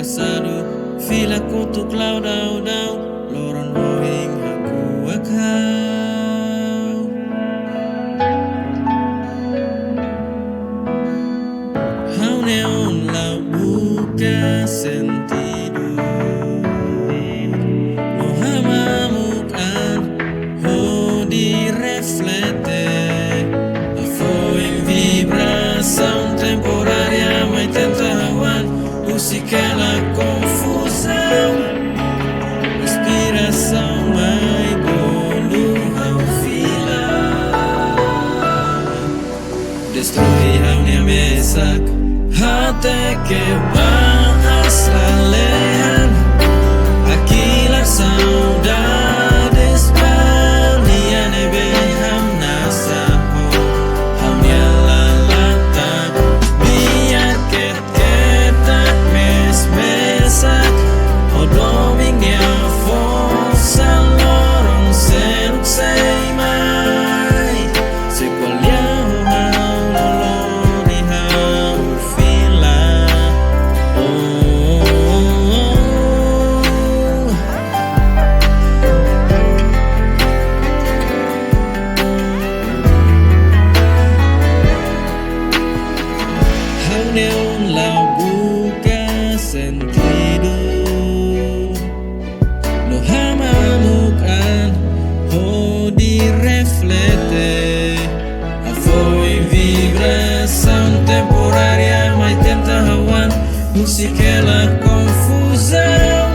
sadu fila kutuk lau dau dau loron bohing aku akau hau neon lau buka sentido no hamamukan ho di reflete a foi in vibração temporária mai tenta hawan música la confusão inspiração mai bolu hau fila destrui hau nia mesak hate que bahas lalehan akilah saudades balian ebe ham nasaho hau nia lalata biar ketak mes mesak o doming nia força lorong senuk sei mai sequaliau hau lolo di hau fila hau neon lau buka sentido no hamamukan ho di reflete a foi vibração temporária mai tenta hawan música la confusão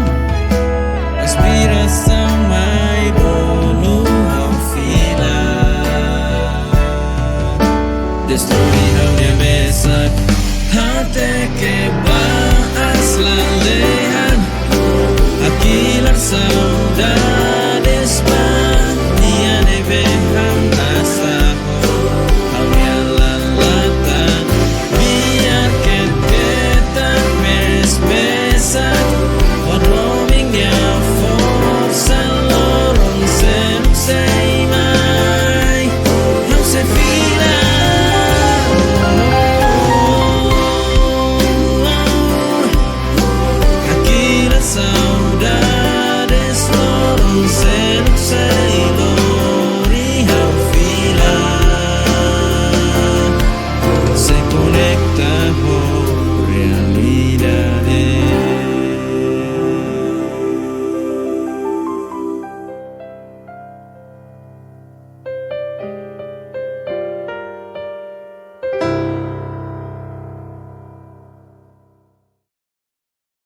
inspiração mai bolu hau fila destruir hau nia mesak hate que